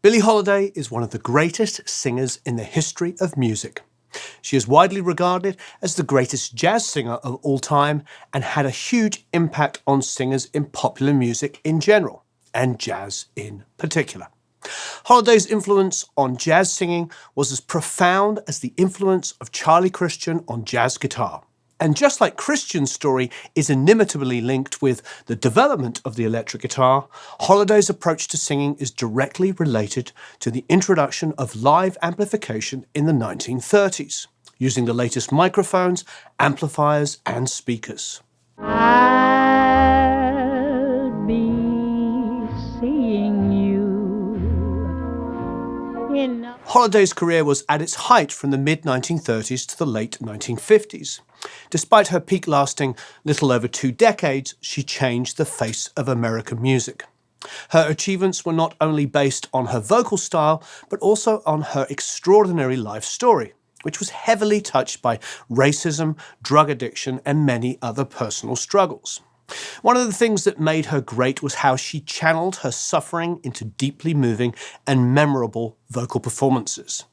Billie Holiday is one of the greatest singers in the history of music. She is widely regarded as the greatest jazz singer of all time and had a huge impact on singers in popular music in general, and jazz in particular. Holiday's influence on jazz singing was as profound as the influence of Charlie Christian on jazz guitar. And just like Christian's story is inimitably linked with the development of the electric guitar, Holiday's approach to singing is directly related to the introduction of live amplification in the 1930s, using the latest microphones, amplifiers, and speakers. I'll be seeing you in... Holiday's career was at its height from the mid-1930s to the late 1950s. Despite her peak lasting little over 2 decades, she changed the face of American music. Her achievements were not only based on her vocal style, but also on her extraordinary life story, which was heavily touched by racism, drug addiction, and many other personal struggles. One of the things that made her great was how she channeled her suffering into deeply moving and memorable vocal performances.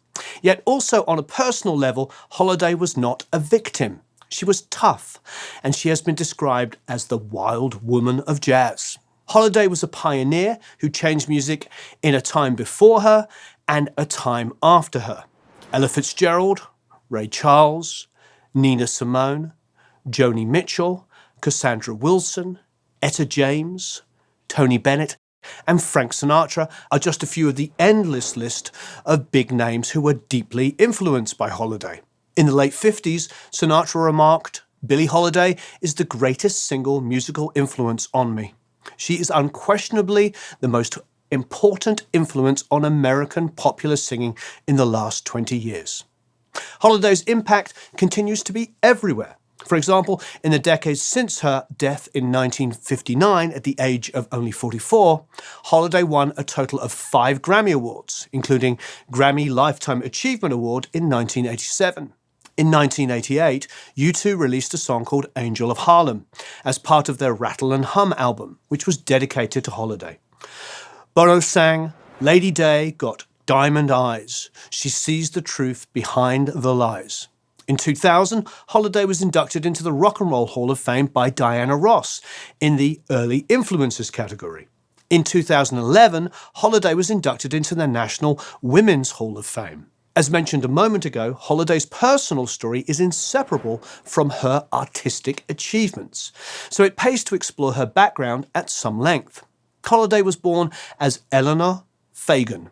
Yet also on a personal level, Holiday was not a victim. She was tough, and she has been described as the wild woman of jazz. Holiday was a pioneer who changed music in a time before her and a time after her. Ella Fitzgerald, Ray Charles, Nina Simone, Joni Mitchell, Cassandra Wilson, Etta James, Tony Bennett, and Frank Sinatra are just a few of the endless list of big names who were deeply influenced by Holiday. In the late 50s, Sinatra remarked, "Billie Holiday is the greatest single musical influence on me. She is unquestionably the most important influence on American popular singing in the last 20 years." Holiday's impact continues to be everywhere. For example, in the decades since her death in 1959 at the age of only 44, Holiday won a total of 5 Grammy Awards, including Grammy Lifetime Achievement Award in 1987. In 1988, U2 released a song called Angel of Harlem as part of their Rattle and Hum album, which was dedicated to Holiday. Bono sang, "Lady Day got diamond eyes. She sees the truth behind the lies." In 2000, Holiday was inducted into the Rock and Roll Hall of Fame by Diana Ross in the Early Influences category. In 2011, Holiday was inducted into the National Women's Hall of Fame. As mentioned a moment ago, Holiday's personal story is inseparable from her artistic achievements, so it pays to explore her background at some length. Holiday was born as Eleanor Fagan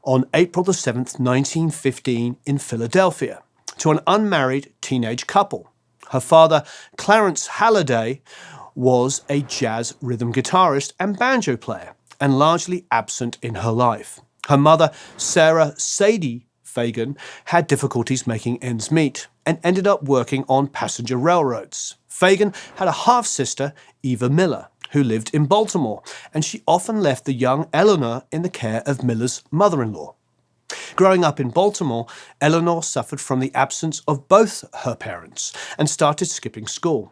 on April 7th, 1915 in Philadelphia, to an unmarried teenage couple. Her father, Clarence Halliday, was a jazz rhythm guitarist and banjo player, and largely absent in her life. Her mother, Sarah Sadie Fagan, had difficulties making ends meet and ended up working on passenger railroads. Fagan had a half-sister, Eva Miller, who lived in Baltimore, and she often left the young Eleanor in the care of Miller's mother-in-law. Growing up in Baltimore, Eleanor suffered from the absence of both her parents and started skipping school.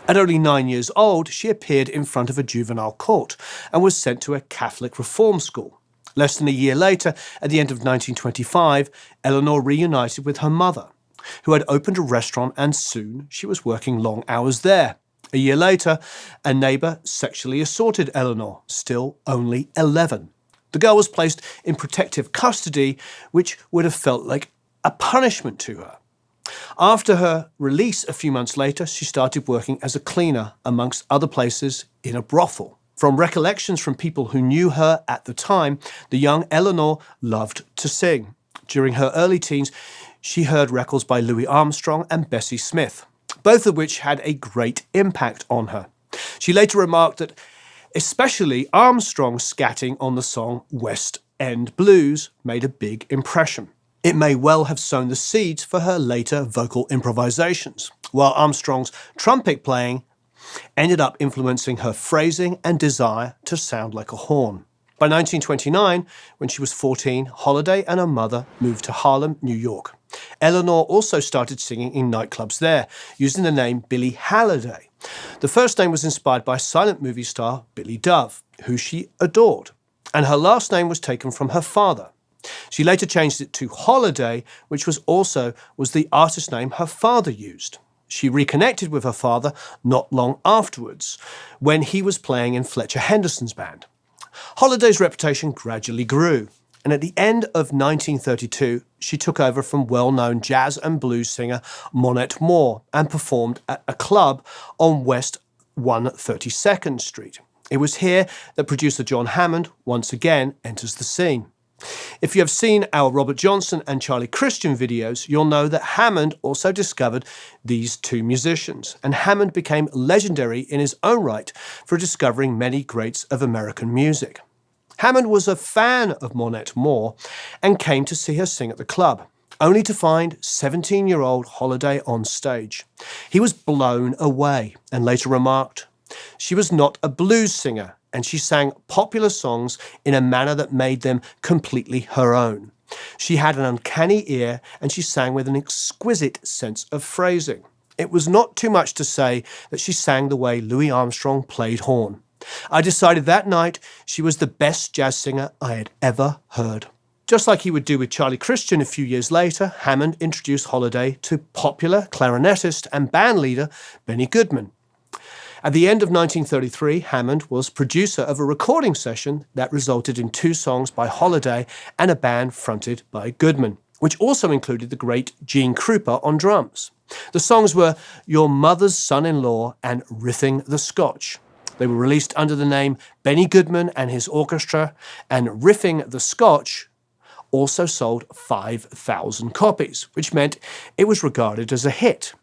At only 9 years old, she appeared in front of a juvenile court and was sent to a Catholic reform school. Less than a year later, at the end of 1925, Eleanor reunited with her mother, who had opened a restaurant, and soon she was working long hours there. A year later, a neighbour sexually assaulted Eleanor, still only 11. The girl was placed in protective custody, which would have felt like a punishment to her. After her release a few months later, she started working as a cleaner, amongst other places, in a brothel. From recollections from people who knew her at the time, the young Eleanor loved to sing. During her early teens, she heard records by Louis Armstrong and Bessie Smith, both of which had a great impact on her. She later remarked that especially Armstrong's scatting on the song West End Blues made a big impression. It may well have sown the seeds for her later vocal improvisations, while Armstrong's trumpet playing ended up influencing her phrasing and desire to sound like a horn. By 1929, when she was 14, Holiday and her mother moved to Harlem, New York. Eleanor also started singing in nightclubs there, using the name Billie Holiday. The first name was inspired by silent movie star Billy Dove, who she adored. and her last name was taken from her father. She later changed it to Holiday, which was the artist name her father used. She reconnected with her father not long afterwards, when he was playing in Fletcher Henderson's band. Holiday's reputation gradually grew, and at the end of 1932, she took over from well-known jazz and blues singer Monette Moore and performed at a club on West 132nd Street. It was here that producer John Hammond once again enters the scene. If you have seen our Robert Johnson and Charlie Christian videos, you'll know that Hammond also discovered these two musicians, and Hammond became legendary in his own right for discovering many greats of American music. Hammond was a fan of Monette Moore and came to see her sing at the club, only to find 17-year-old Holiday on stage. He was blown away and later remarked, "She was not a blues singer, and she sang popular songs in a manner that made them completely her own. She had an uncanny ear, and she sang with an exquisite sense of phrasing. It was not too much to say that she sang the way Louis Armstrong played horn. I decided that night she was the best jazz singer I had ever heard." Just like he would do with Charlie Christian a few years later, Hammond introduced Holiday to popular clarinetist and bandleader Benny Goodman. At the end of 1933, Hammond was producer of a recording session that resulted in 2 songs by Holiday and a band fronted by Goodman, which also included the great Gene Krupa on drums. The songs were Your Mother's Son-in-Law and Riffing the Scotch. They were released under the name Benny Goodman and His Orchestra, and Riffing the Scotch also sold 5,000 copies, which meant it was regarded as a hit.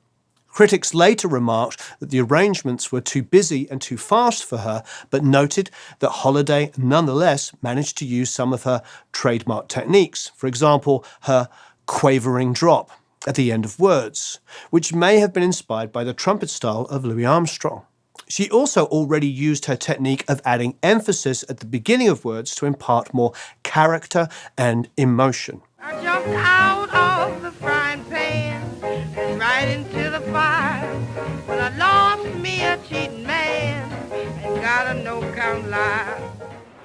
Critics later remarked that the arrangements were too busy and too fast for her, but noted that Holiday nonetheless managed to use some of her trademark techniques, for example, her quavering drop at the end of words, which may have been inspired by the trumpet style of Louis Armstrong. She also already used her technique of adding emphasis at the beginning of words to impart more character and emotion. I jumped out of the frying pan and right into the fire when I lost me a cheating man and got a no-count lie.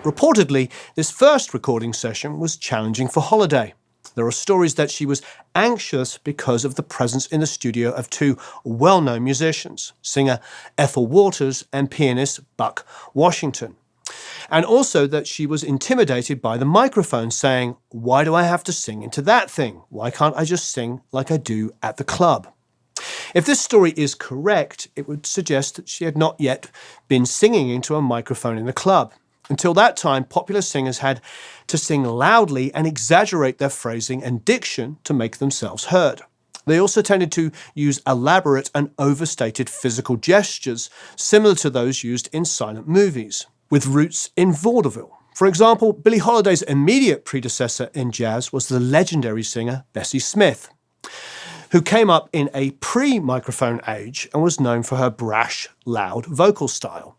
Reportedly, this first recording session was challenging for Holiday. There are stories that she was anxious because of the presence in the studio of 2 well-known musicians, singer Ethel Waters and pianist Buck Washington. And also that she was intimidated by the microphone, saying, "Why do I have to sing into that thing? Why can't I just sing like I do at the club?" If this story is correct, it would suggest that she had not yet been singing into a microphone in the club. Until that time, popular singers had to sing loudly and exaggerate their phrasing and diction to make themselves heard. They also tended to use elaborate and overstated physical gestures, similar to those used in silent movies, with roots in vaudeville. For example, Billie Holiday's immediate predecessor in jazz was the legendary singer Bessie Smith, who came up in a pre-microphone age and was known for her brash, loud vocal style.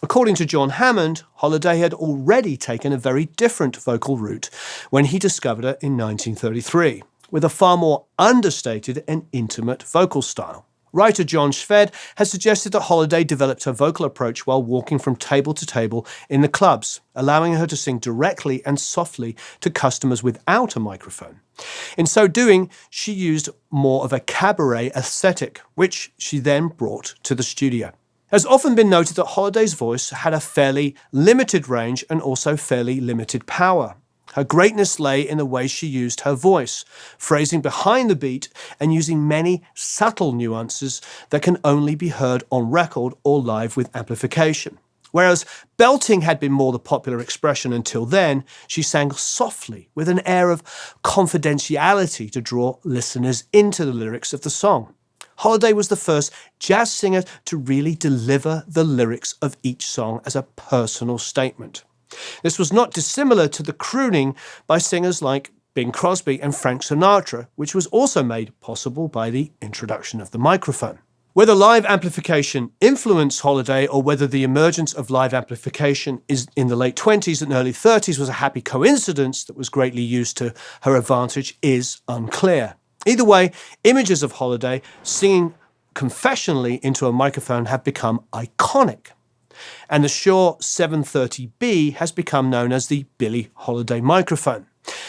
According to John Hammond, Holiday had already taken a very different vocal route when he discovered her in 1933, with a far more understated and intimate vocal style. Writer John Shved has suggested that Holiday developed her vocal approach while walking from table to table in the clubs, allowing her to sing directly and softly to customers without a microphone. In so doing, she used more of a cabaret aesthetic, which she then brought to the studio. It has often been noted that Holiday's voice had a fairly limited range and also fairly limited power. Her greatness lay in the way she used her voice, phrasing behind the beat and using many subtle nuances that can only be heard on record or live with amplification. Whereas belting had been more the popular expression until then, she sang softly with an air of confidentiality to draw listeners into the lyrics of the song. Holiday was the first jazz singer to really deliver the lyrics of each song as a personal statement. This was not dissimilar to the crooning by singers like Bing Crosby and Frank Sinatra, which was also made possible by the introduction of the microphone. Whether live amplification influenced Holiday or whether the emergence of live amplification in the late 20s and early 30s was a happy coincidence that was greatly used to her advantage is unclear. Either way, images of Holiday singing confessionally into a microphone have become iconic. And the Shure 730B has become known as the Billie Holiday microphone.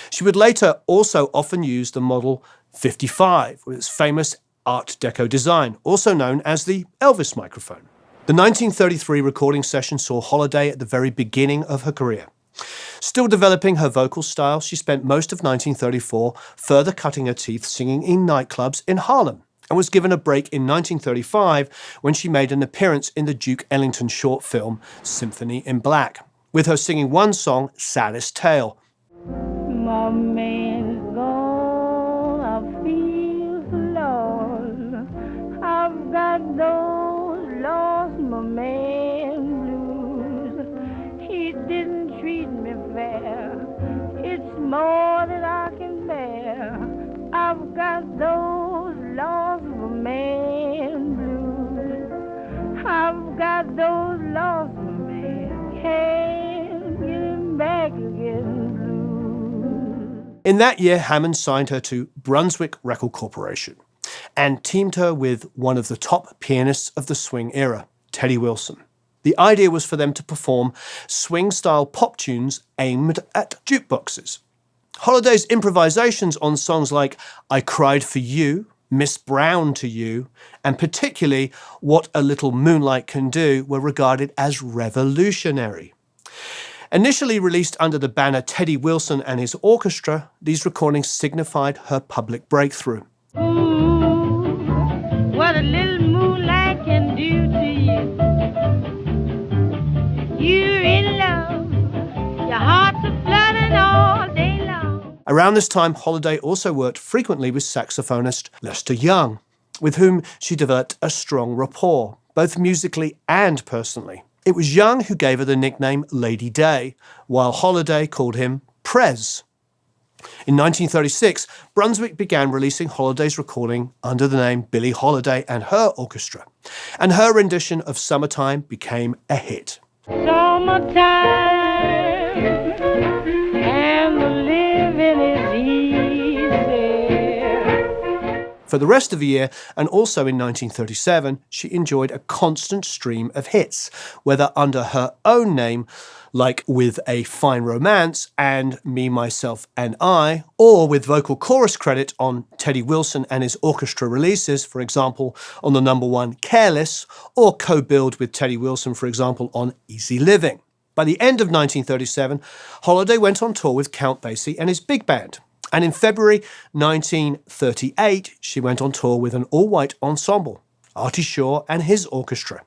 She would later also often use the Model 55 with its famous Art Deco design, also known as the Elvis microphone. The 1933 recording session saw Holiday at the very beginning of her career. Still developing her vocal style, she spent most of 1934 further cutting her teeth singing in nightclubs in Harlem, and was given a break in 1935 when she made an appearance in the Duke Ellington short film Symphony in Black, with her singing one song, Saddest Tale. My man's gone, I feel lost. I've got those lost my man blues. He didn't treat me fair. It's more than I can bear. I've got those lost my man blues. I've got those lost my man. Can't get him back again. In that year, Hammond signed her to Brunswick Record Corporation and teamed her with one of the top pianists of the swing era, Teddy Wilson. The idea was for them to perform swing-style pop tunes aimed at jukeboxes. Holiday's improvisations on songs like I Cried for You, Miss Brown to You, and particularly What a Little Moonlight Can Do were regarded as revolutionary. Initially released under the banner Teddy Wilson and his orchestra, these recordings signified her public breakthrough. Ooh, what a little moonlight can do to you. You're in love, your heart's a flooding all day long. Around this time, Holiday also worked frequently with saxophonist Lester Young, with whom she developed a strong rapport, both musically and personally. It was Young who gave her the nickname Lady Day, while Holiday called him Prez. In 1936, Brunswick began releasing Holiday's recording under the name Billie Holiday and her orchestra, and her rendition of Summertime became a hit. Summertime, and the living is easy. For the rest of the year, and also in 1937, she enjoyed a constant stream of hits, whether under her own name, like With a Fine Romance and Me, Myself and I, or with vocal chorus credit on Teddy Wilson and his orchestra releases, for example, on the number one Careless, or co-billed with Teddy Wilson, for example, on Easy Living. By the end of 1937, Holiday went on tour with Count Basie and his big band. And in February 1938, she went on tour with an all-white ensemble, Artie Shaw and his orchestra.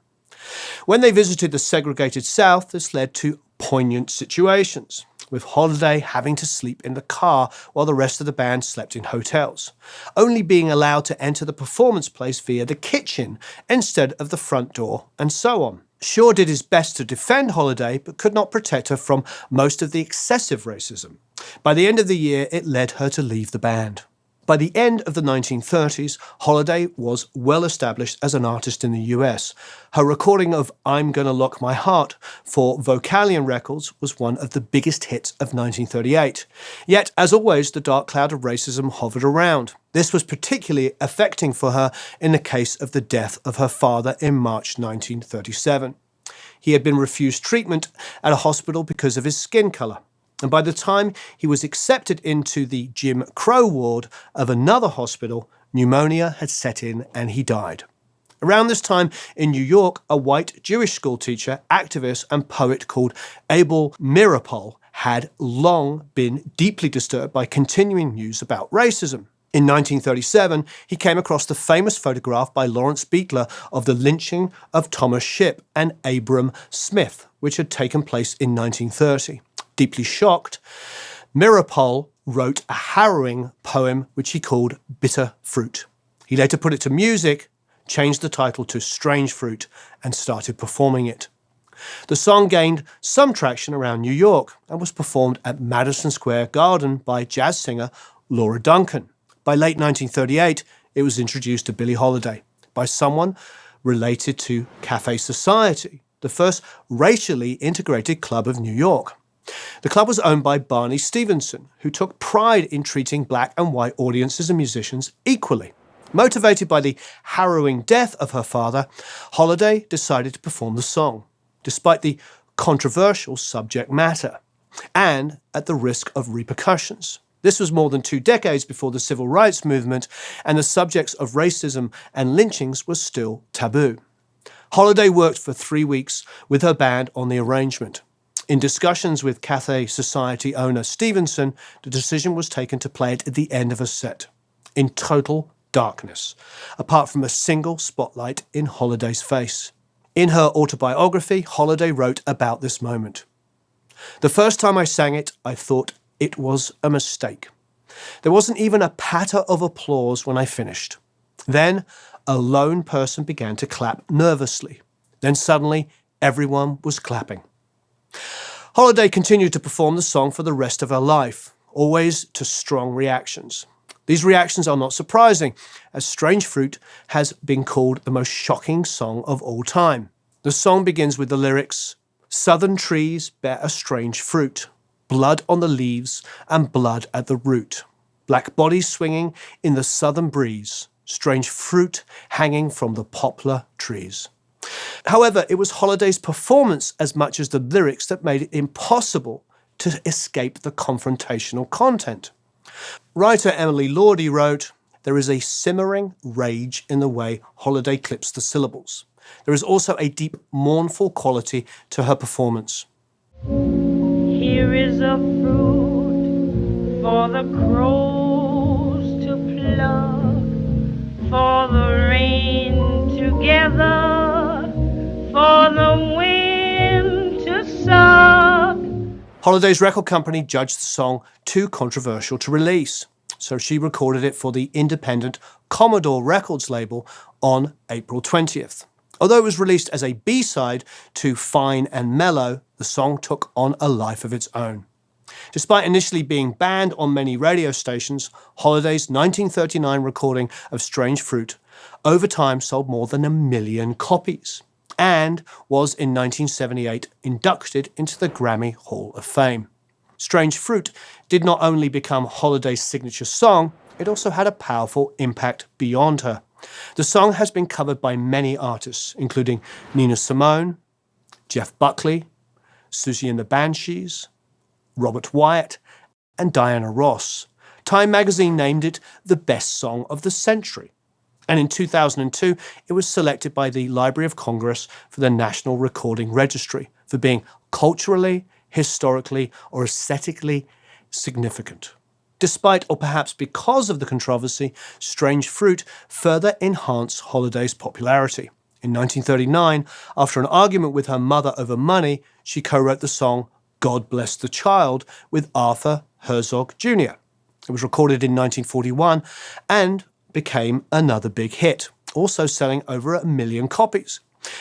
When they visited the segregated South, this led to poignant situations, with Holiday having to sleep in the car while the rest of the band slept in hotels, only being allowed to enter the performance place via the kitchen instead of the front door, and so on. Shaw did his best to defend Holiday, but could not protect her from most of the excessive racism. By the end of the year, it led her to leave the band. By the end of the 1930s, Holiday was well established as an artist in the US. Her recording of I'm Gonna Lock My Heart for Vocalion Records was one of the biggest hits of 1938. Yet, as always, the dark cloud of racism hovered around. This was particularly affecting for her in the case of the death of her father in March 1937. He had been refused treatment at a hospital because of his skin color. And by the time he was accepted into the Jim Crow ward of another hospital, pneumonia had set in and he died. Around this time in New York, a white Jewish schoolteacher, activist and poet called Abel Meeropol had long been deeply disturbed by continuing news about racism. In 1937, he came across the famous photograph by Lawrence Beitler of the lynching of Thomas Shipp and Abram Smith, which had taken place in 1930. Deeply shocked, Meeropol wrote a harrowing poem which he called Bitter Fruit. He later put it to music, changed the title to Strange Fruit, and started performing it. The song gained some traction around New York and was performed at Madison Square Garden by jazz singer Laura Duncan. By late 1938, it was introduced to Billie Holiday by someone related to Cafe Society, the first racially integrated club of New York. The club was owned by Barney Stevenson, who took pride in treating black and white audiences and musicians equally. Motivated by the harrowing death of her father, Holiday decided to perform the song. despite the controversial subject matter, and at the risk of repercussions. This was more than 2 decades before the civil rights movement, and the subjects of racism and lynchings were still taboo. Holiday worked for 3 weeks with her band on the arrangement. In discussions with Cathay Society owner Stevenson, the decision was taken to play it at the end of a set, in total darkness, apart from a single spotlight in Holiday's face. In her autobiography, Holiday wrote about this moment. "The first time I sang it, I thought it was a mistake. There wasn't even a patter of applause when I finished. Then a lone person began to clap nervously. Then suddenly everyone was clapping." Holiday continued to perform the song for the rest of her life, always to strong reactions. These reactions are not surprising, as Strange Fruit has been called the most shocking song of all time. The song begins with the lyrics, "Southern trees bear a strange fruit, blood on the leaves and blood at the root. Black bodies swinging in the southern breeze, strange fruit hanging from the poplar trees." However, it was Holiday's performance as much as the lyrics that made it impossible to escape the confrontational content. Writer Emily Lordy wrote, "There is a simmering rage in the way Holiday clips the syllables. There is also a deep, mournful quality to her performance." Here is a fruit for the crows to pluck, for the rain to gather, for the wind to suck. Holiday's record company judged the song too controversial to release, so she recorded it for the independent Commodore Records label on April 20th. Although it was released as a B-side to Fine and Mellow, the song took on a life of its own. Despite initially being banned on many radio stations, Holiday's 1939 recording of Strange Fruit over time sold more than 1 million copies and was in 1978 inducted into the Grammy Hall of Fame. Strange Fruit did not only become Holiday's signature song, it also had a powerful impact beyond her. The song has been covered by many artists, including Nina Simone, Jeff Buckley, Susie and the Banshees, Robert Wyatt, and Diana Ross. Time magazine named it the best song of the century. And in 2002, it was selected by the Library of Congress for the National Recording Registry for being culturally, historically, or aesthetically significant. Despite, or perhaps because of the controversy, Strange Fruit further enhanced Holiday's popularity. In 1939, after an argument with her mother over money, she co-wrote the song God Bless the Child with Arthur Herzog Jr. It was recorded in 1941 and became another big hit, also selling over 1 million copies,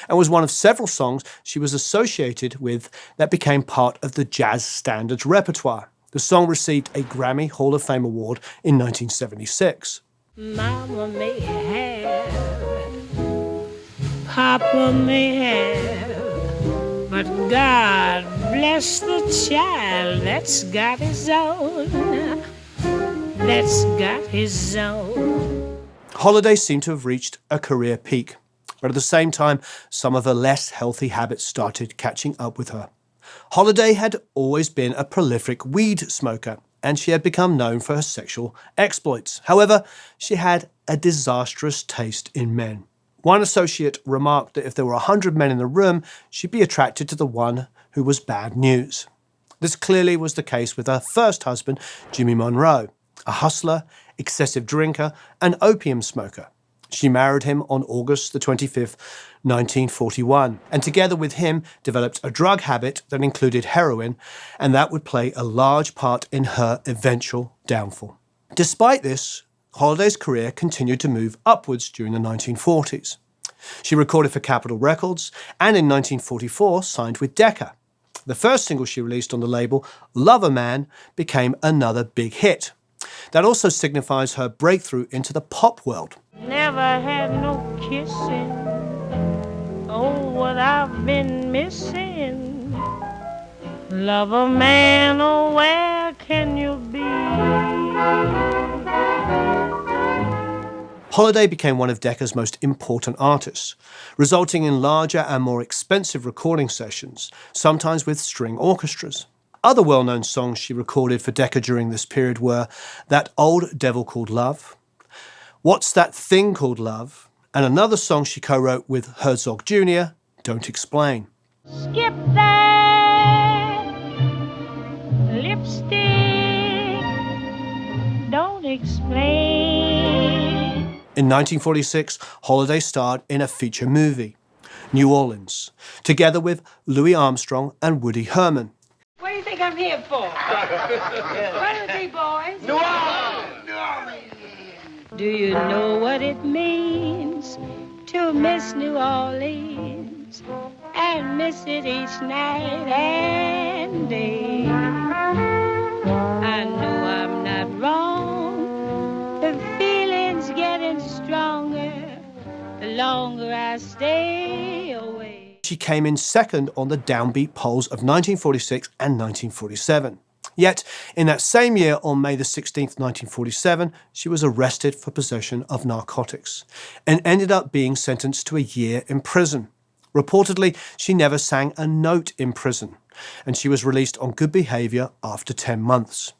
and was one of several songs she was associated with that became part of the jazz standards repertoire. The song received a Grammy Hall of Fame award in 1976. Mama may have, Papa may have, but God bless the child that's got his own, that's got his own. Holiday seemed to have reached a career peak, but at the same time, some of her less healthy habits started catching up with her. Holiday had always been a prolific weed smoker, and she had become known for her sexual exploits. However, she had a disastrous taste in men. One associate remarked that if there were 100 men in the room, she'd be attracted to the one who was bad news. This clearly was the case with her first husband, Jimmy Monroe, a hustler, excessive drinker, and opium smoker. She married him on August the 25th, 1941, and together with him developed a drug habit that included heroin, and that would play a large part in her eventual downfall. Despite this, Holiday's career continued to move upwards during the 1940s. She recorded for Capitol Records, and in 1944 signed with Decca. The first single she released on the label, Lover Man, became another big hit. That also signifies her breakthrough into the pop world. Never had no kissing. Oh, what I've been missing. Lover man, oh, where can you be? Holiday became one of Decca's most important artists, resulting in larger and more expensive recording sessions, sometimes with string orchestras. Other well-known songs she recorded for Decca during this period were That Old Devil Called Love, What's That Thing Called Love, and another song she co-wrote with Herzog Jr., Don't Explain. Skip that lipstick, don't explain. In 1946, Holiday starred in a feature movie, New Orleans, together with Louis Armstrong and Woody Herman. What do you think I'm here for? What do you think, boys? New Orleans! Do you know what it means to miss New Orleans and miss it each night and day? I know I'm not wrong. The feeling's getting stronger the longer I stay away. She came in second on the downbeat polls of 1946 and 1947. Yet, in that same year, on May the 16th, 1947, she was arrested for possession of narcotics and ended up being sentenced to a year in prison. Reportedly, she never sang a note in prison, and she was released on good behaviour after 10 months.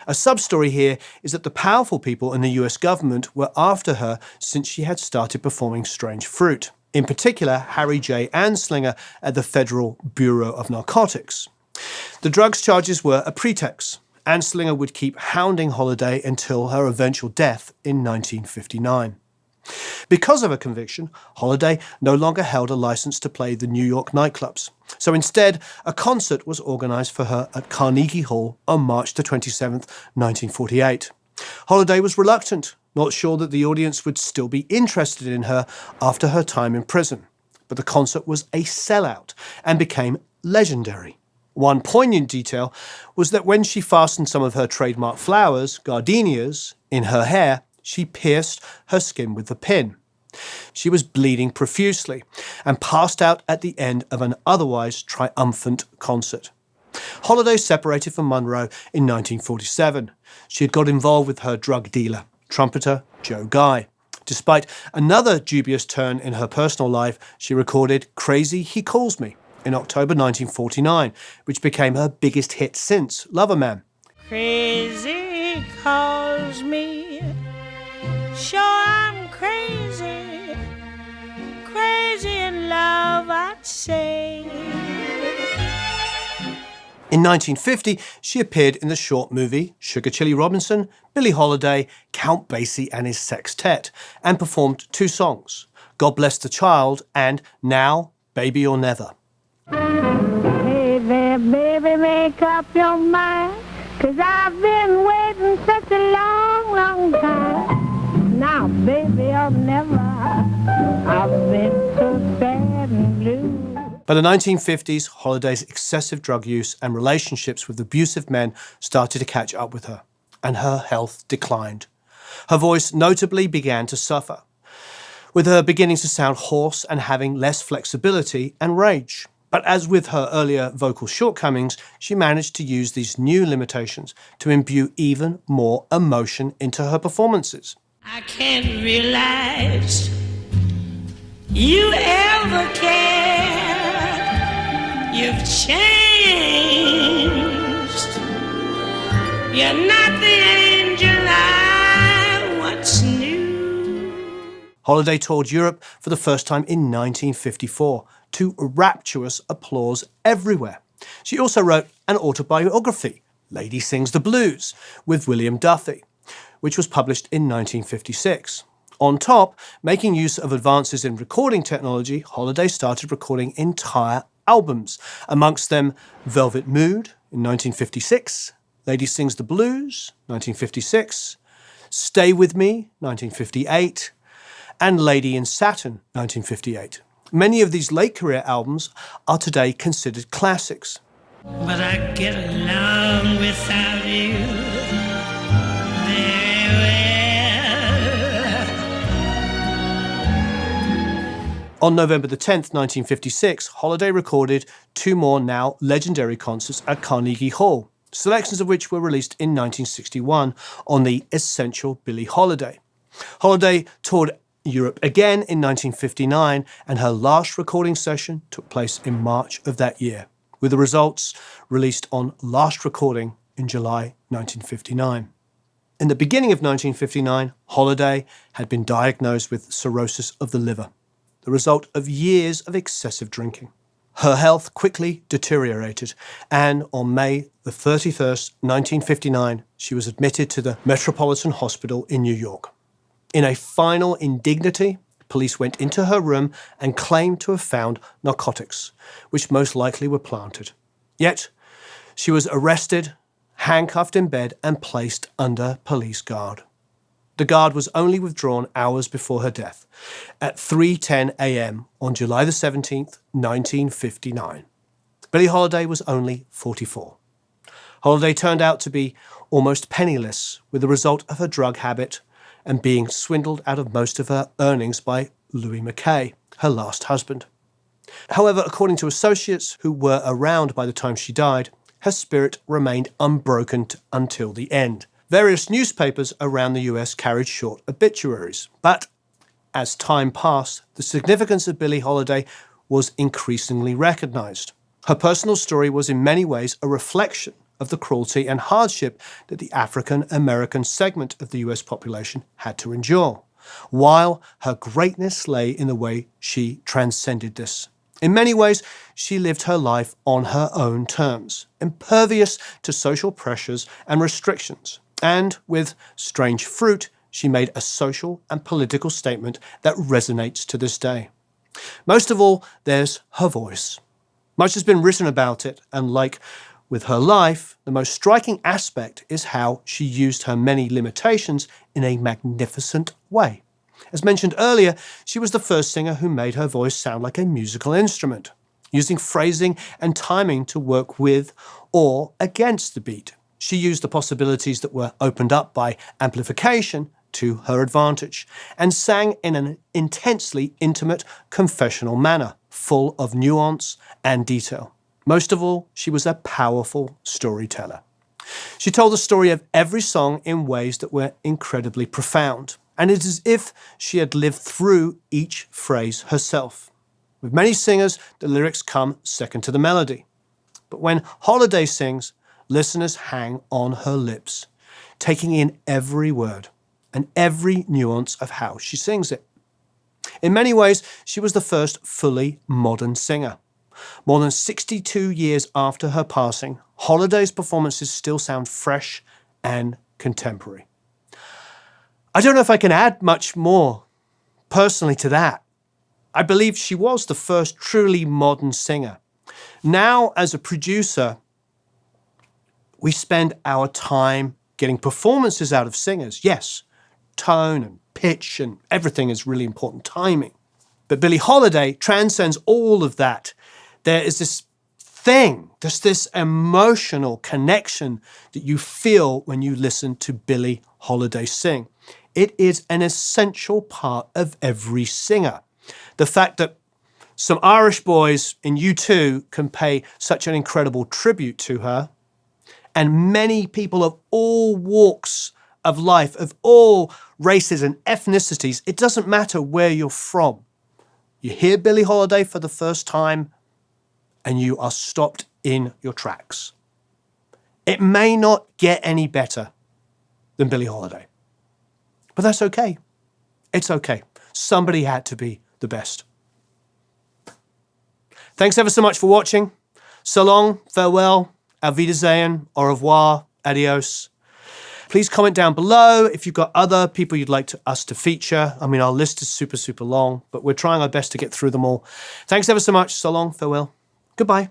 A sub-story here is that the powerful people in the US government were after her since she had started performing Strange Fruit. In particular, Harry J. Anslinger at the Federal Bureau of Narcotics. The drugs charges were a pretext. Anslinger would keep hounding Holiday until her eventual death in 1959. Because of her conviction, Holiday no longer held a license to play the New York nightclubs. So instead, a concert was organised for her at Carnegie Hall on March the 27th, 1948. Holiday was reluctant, not sure that the audience would still be interested in her after her time in prison. But the concert was a sellout and became legendary. One poignant detail was that when she fastened some of her trademark flowers, gardenias, in her hair, she pierced her skin with a pin. She was bleeding profusely and passed out at the end of an otherwise triumphant concert. Holiday separated from Monroe in 1947. She had got involved with her drug dealer, trumpeter Joe Guy. Despite another dubious turn in her personal life, she recorded Crazy He Calls Me in October 1949, which became her biggest hit since Lover Man. Crazy calls me, sure I'm crazy, crazy in love I'd say. In 1950, she appeared in the short movie Sugar Chili Robinson, Billie Holiday, Count Basie and His Sextet, and performed 2 songs, God Bless the Child and Now, Baby or Never. Hey there, baby, make up your mind, 'cause I've been waiting such a long, long time. Now, baby, or never, I've been so sad and blue. By the 1950s, Holiday's excessive drug use and relationships with abusive men started to catch up with her, and her health declined. Her voice notably began to suffer, with her beginning to sound hoarse and having less flexibility and range. But as with her earlier vocal shortcomings, she managed to use these new limitations to imbue even more emotion into her performances. I can't realize you ever cared. You've changed. You're not the angel I once knew. Holiday toured Europe for the first time in 1954, to rapturous applause everywhere. She also wrote an autobiography, Lady Sings the Blues, with William Duffy, which was published in 1956. On top, making use of advances in recording technology, Holiday started recording entire albums, amongst them Velvet Mood in 1956, Lady Sings the Blues, 1956, Stay With Me, 1958, and Lady in Satin, 1958. Many of these late career albums are today considered classics. But I get along without you very well. On November the 10th, 1956, Holiday recorded 2 more now legendary concerts at Carnegie Hall, selections of which were released in 1961 on the Essential Billie Holiday. Holiday toured Europe again in 1959, and her last recording session took place in March of that year, with the results released on Last Recording in July 1959. In the beginning of 1959, Holiday had been diagnosed with cirrhosis of the liver, the result of years of excessive drinking. Her health quickly deteriorated, and on May the 31st, 1959, she was admitted to the Metropolitan Hospital in New York. In a final indignity, police went into her room and claimed to have found narcotics, which most likely were planted. Yet, she was arrested, handcuffed in bed, and placed under police guard. The guard was only withdrawn hours before her death, at 3:10 a.m. on July the 17th, 1959. Billie Holiday was only 44. Holiday turned out to be almost penniless, with the result of her drug habit and being swindled out of most of her earnings by Louis Mackay, her last husband. However, according to associates who were around by the time she died, her spirit remained unbroken until the end. Various newspapers around the US carried short obituaries, but as time passed, the significance of Billie Holiday was increasingly recognized. Her personal story was in many ways a reflection of the cruelty and hardship that the African American segment of the US population had to endure, while her greatness lay in the way she transcended this. In many ways, she lived her life on her own terms, impervious to social pressures and restrictions, and with strange fruit, she made a social and political statement that resonates to this day. Most of all, there's her voice. Much has been written about it, and like with her life, the most striking aspect is how she used her many limitations in a magnificent way. As mentioned earlier, she was the first singer who made her voice sound like a musical instrument, using phrasing and timing to work with or against the beat. She used the possibilities that were opened up by amplification to her advantage, and sang in an intensely intimate, confessional manner, full of nuance and detail. Most of all, she was a powerful storyteller. She told the story of every song in ways that were incredibly profound, and it is as if she had lived through each phrase herself. With many singers, the lyrics come second to the melody. But when Holiday sings, listeners hang on her lips, taking in every word and every nuance of how she sings it. In many ways, she was the first fully modern singer. More than 62 years after her passing, Holiday's performances still sound fresh and contemporary. I don't know if I can add much more personally to that. I believe she was the first truly modern singer. Now, as a producer, we spend our time getting performances out of singers. Yes, tone and pitch and everything is really important, timing. But Billie Holiday transcends all of that. There is this thing, there's this emotional connection that you feel when you listen to Billie Holiday sing. It is an essential part of every singer. The fact that some Irish boys in U2 can pay such an incredible tribute to her, and many people of all walks of life, of all races and ethnicities, it doesn't matter where you're from. You hear Billie Holiday for the first time, and you are stopped in your tracks. It may not get any better than Billie Holiday, but that's okay. It's okay. Somebody had to be the best. Thanks ever so much for watching. So long, farewell, auf Wiedersehen, au revoir, adios. Please comment down below if you've got other people you'd like us to feature. I mean, our list is super, super long, but we're trying our best to get through them all. Thanks ever so much. So long, farewell. Goodbye.